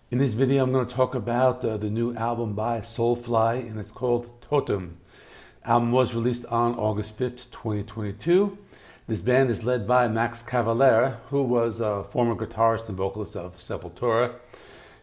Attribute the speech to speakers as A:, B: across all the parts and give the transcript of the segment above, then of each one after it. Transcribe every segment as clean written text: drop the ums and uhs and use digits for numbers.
A: In this video, I'm going to talk about the new album by Soulfly, and it's called Totem. Album was released on August 5th, 2022. This band is led by Max Cavalera, who was a former guitarist and vocalist of Sepultura.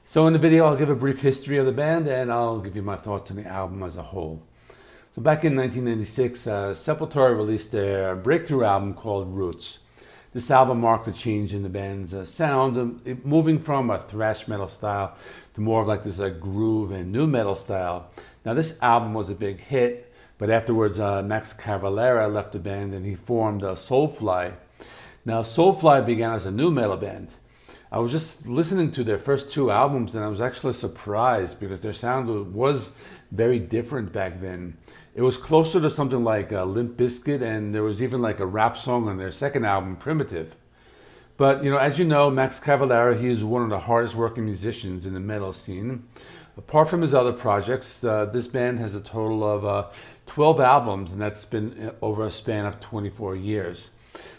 A: So in the video, I'll give a brief history of the band, and I'll give you my thoughts on the album as a whole. So back in 1996, Sepultura released their breakthrough album called Roots. This album marked a change in the band's sound, moving from a thrash metal style to more of like this groove and nu metal style. Now this album was a big hit, but afterwards Max Cavalera left the band and he formed Soulfly. Now Soulfly began as a nu metal band. I was just listening to their first two albums and I was actually surprised because their sound was very different back then. It was closer to something like Limp Bizkit, and there was even like a rap song on their second album, Primitive. But as you know, Max Cavalera, he is one of the hardest working musicians in the metal scene. Apart from his other projects, this band has a total of 12 albums, and that's been over a span of 24 years.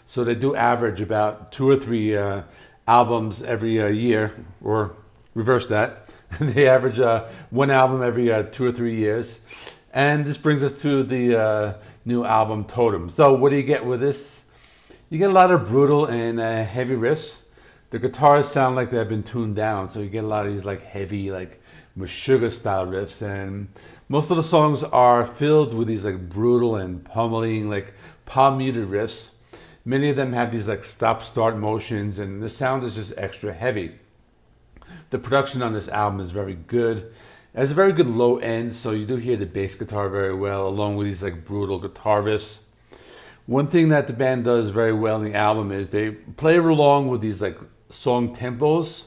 A: So they do average about 2 or 3 albums every year, or reverse that. They average one album every 2 or 3 years. And this brings us to the new album, Totem. So what do you get with this? You get a lot of brutal and heavy riffs. The guitars sound like they've been tuned down, so you get a lot of these like heavy, like Meshuggah style riffs. And most of the songs are filled with these like brutal and pummeling, like palm muted riffs. Many of them have these like stop-start motions, and the sound is just extra heavy. The production on this album is very good. It has a very good low end, so you do hear the bass guitar very well, along with these like brutal guitar riffs. One thing that the band does very well in the album is they play along with these like song tempos.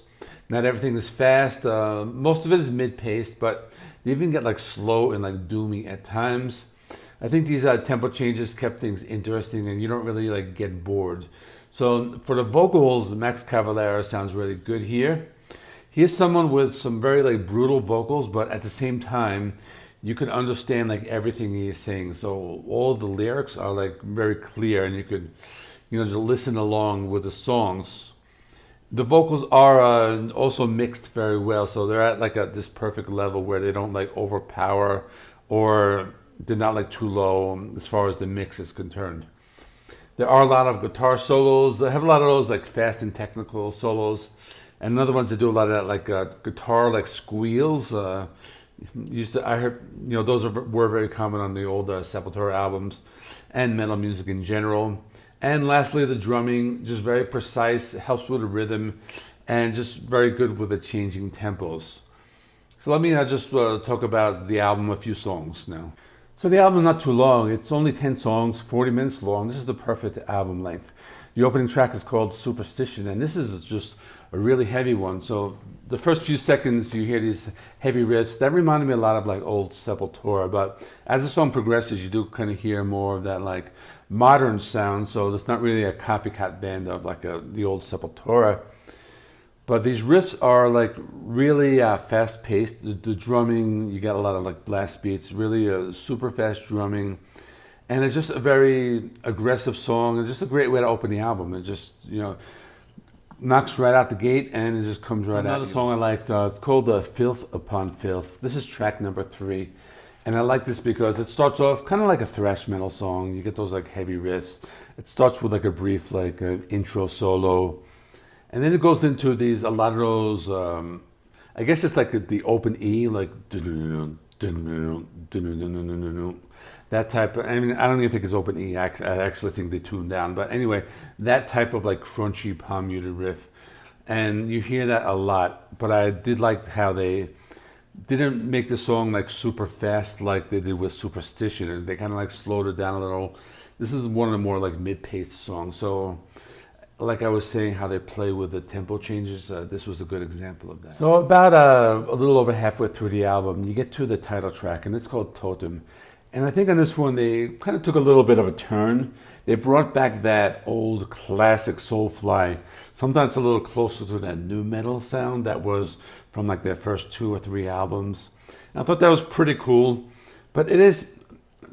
A: Not everything is fast. Most of it is mid-paced, but they even get like slow and like doomy at times. I think these tempo changes kept things interesting, and you don't really like get bored. So for the vocals, Max Cavalera sounds really good here. He is someone with some very like brutal vocals, but at the same time, you can understand like everything he is saying. So all the lyrics are like very clear, and you could, just listen along with the songs. The vocals are also mixed very well, so they're at like this perfect level where they don't like overpower, or they're not like too low as far as the mix is concerned. There are a lot of guitar solos. They have a lot of those like fast and technical solos. And another ones that do a lot of that, like guitar, like squeals. I heard, those were very common on the old Sepultura albums, and metal music in general. And lastly, the drumming, just very precise, helps with the rhythm, and just very good with the changing tempos. So let me just talk about the album, a few songs now. So the album is not too long. It's only 10 songs, 40 minutes long. This is the perfect album length. The opening track is called Superstition, and this is just a really heavy one. So the first few seconds you hear these heavy riffs that reminded me a lot of like old Sepultura, but as the song progresses you do kind of hear more of that like modern sound, so it's not really a copycat band of like the old Sepultura. But these riffs are like really fast paced. The drumming, you get a lot of like blast beats, really super fast drumming. And it's just a very aggressive song, and just a great way to open the album. It just, knocks right out the gate, and it just comes right out. Another song I liked, it's called Filth Upon Filth. This is track number 3. And I like this because it starts off kind of like a thrash metal song. You get those like heavy riffs. It starts with like a brief like intro solo. And then it goes into a lot of those, I guess it's like the open E, like that type of, I don't even think it's open E. I actually think they tuned down. But anyway, that type of like crunchy palm muted riff. And you hear that a lot. But I did like how they didn't make the song like super fast like they did with Superstition. And they kind of like slowed it down a little. This is one of the more like mid-paced songs. So like I was saying, how they play with the tempo changes, this was a good example of that. So about a little over halfway through the album, you get to the title track, and it's called Totem. And I think on this one, they kind of took a little bit of a turn. They brought back that old classic Soulfly, sometimes a little closer to that nu metal sound that was from like their first 2 or 3 albums. And I thought that was pretty cool, but it is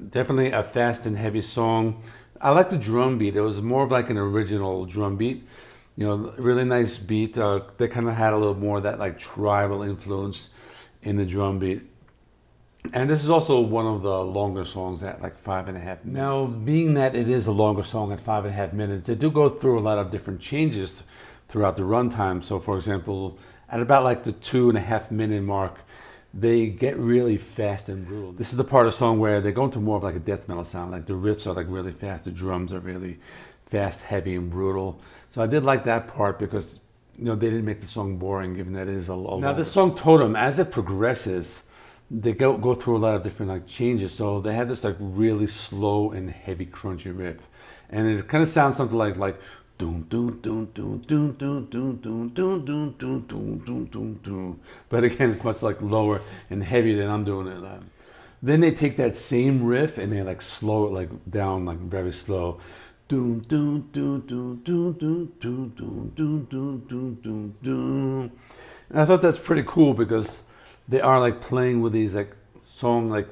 A: definitely a fast and heavy song. I like the drum beat. It was more of like an original drum beat. You know, really nice beat. They kind of had a little more of that like tribal influence in the drum beat. And this is also one of the longer songs at like 5.5 minutes. Now, being that it is a longer song at 5.5 minutes, they do go through a lot of different changes throughout the runtime. So, for example, at about like the 2.5 minute mark, they get really fast and brutal. This is the part of the song where they go into more of like a death metal sound. Like the riffs are like really fast, the drums are really fast, heavy, and brutal. So I did like that part because, you know, they didn't make the song boring, given that it is a low. Now, the song Totem, as it progresses, they go through a lot of different like changes. So they have this like really slow and heavy crunchy riff, and it kind of sounds something like doom doom doom doom doom doom doom doom doom doom doom doom doom doom. But again, it's much like lower and heavier than I'm doing it. Then they take that same riff and they like slow it like down like very slow. Doom doom doom doom doom doom doom doom doom doom doom doom doom. And I thought that's pretty cool because they are like playing with these like song like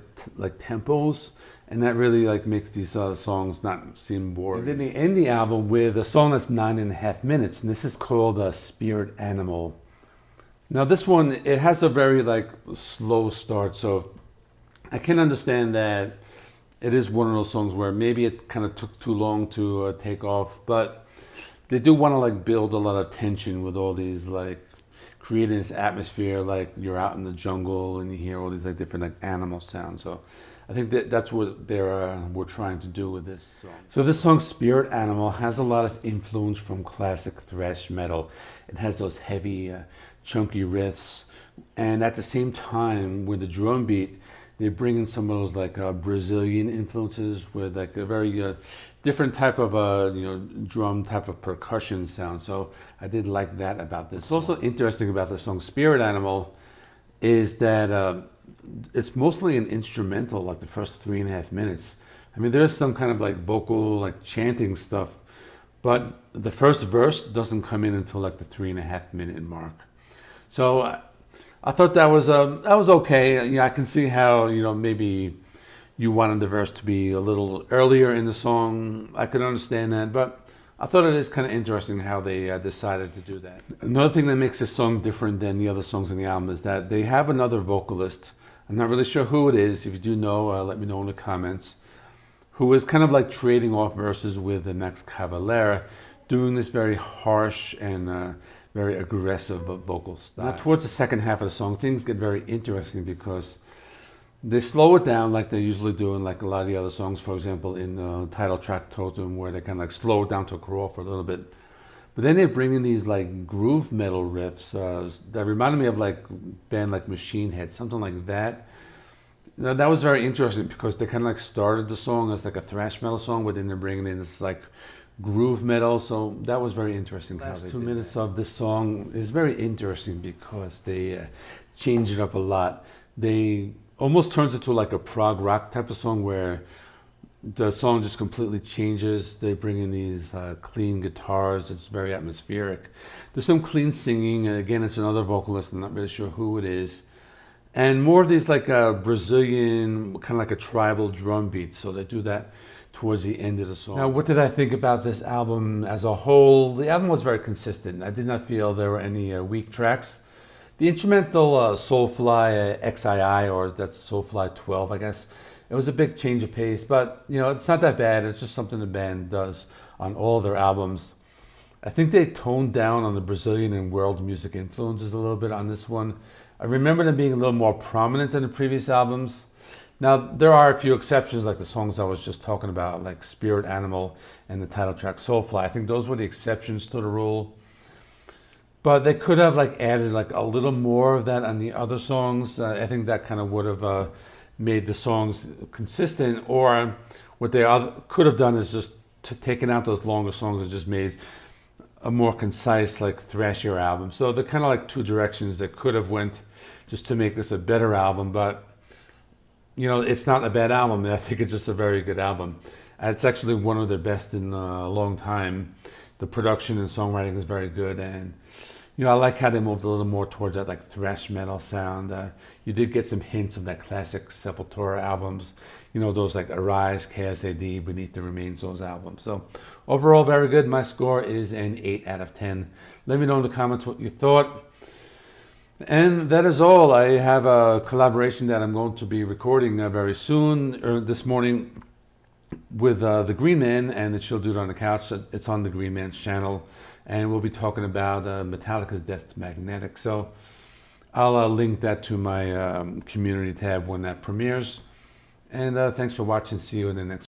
A: tempos, and that really like makes these songs not seem boring. And then they end the album with a song that's 9.5 minutes, and this is called Spirit Animal. Now this one, it has a very like slow start, so I can understand that it is one of those songs where maybe it kind of took too long to take off, but they do want to like build a lot of tension with all these like creating this atmosphere like you're out in the jungle and you hear all these like different like animal sounds. So I think that's what we're trying to do with this song. So this song Spirit Animal has a lot of influence from classic thrash metal. It has those heavy chunky riffs, and at the same time with the drum beat they bring in some of those like Brazilian influences with like a very different type of you know, drum type of percussion sound. So I did like that about this. What's also interesting about the song Spirit Animal is that it's mostly an instrumental, like the first 3.5 minutes. I mean, there's some kind of like vocal, like chanting stuff, but the first verse doesn't come in until like the 3.5 minute mark. So I thought that was okay. You know, I can see how, you know, maybe you wanted the verse to be a little earlier in the song. I could understand that, but I thought it is kind of interesting how they decided to do that. Another thing that makes this song different than the other songs in the album is that they have another vocalist. I'm not really sure who it is. If you do know, let me know in the comments. Who is kind of like trading off verses with Max Cavalera, doing this very harsh and very aggressive vocal style. Now, towards the second half of the song, things get very interesting because they slow it down like they usually do in like a lot of the other songs. For example, in the title track Totem, where they kind of like slow it down to a crawl for a little bit. But then they bring in these like groove metal riffs that reminded me of like a band like Machine Head, something like that. Now, that was very interesting because they kind of like started the song as like a thrash metal song, but then they're bringing in this like groove metal. So that was very interesting. The last 2 minutes of this song is very interesting because they change it up a lot. They almost turns into like a prog rock type of song where the song just completely changes. They bring in these clean guitars. It's very atmospheric. There's some clean singing, and again, it's another vocalist. I'm not really sure who it is. And more of these like Brazilian, kind of like a tribal drum beat. So they do that towards the end of the song. Now, what did I think about this album as a whole? The album was very consistent. I did not feel there were any weak tracks. The instrumental Soulfly XII, or that's Soulfly 12, I guess. It was a big change of pace, but you know, it's not that bad. It's just something the band does on all their albums. I think they toned down on the Brazilian and world music influences a little bit on this one. I remember them being a little more prominent than the previous albums. Now, there are a few exceptions, like the songs I was just talking about, like Spirit Animal and the title track Soulfly. I think those were the exceptions to the rule. But they could have like added like a little more of that on the other songs. I think that kind of would have made the songs consistent. Or what they could have done is just taken out those longer songs and just made a more concise, like thrashier album. So they're kind of like two directions that could have went just to make this a better album. But you know, it's not a bad album. I think it's just a very good album. It's actually one of their best in a long time. The production and songwriting is very good, and I like how they moved a little more towards that like thrash metal sound. You did get some hints of that classic Sepultura albums, those like Arise, Chaos AD, Beneath the Remains, those albums. So overall, very good. My score is an 8 out of 10. Let me know in the comments what you thought. And that is all. I have a collaboration that I'm going to be recording very soon, or this morning, with the Green Man and the Chill Dude on the Couch. It's on the Green Man's channel, and we'll be talking about Metallica's Death Magnetic. So I'll link that to my community tab when that premieres. And thanks for watching. See you in the next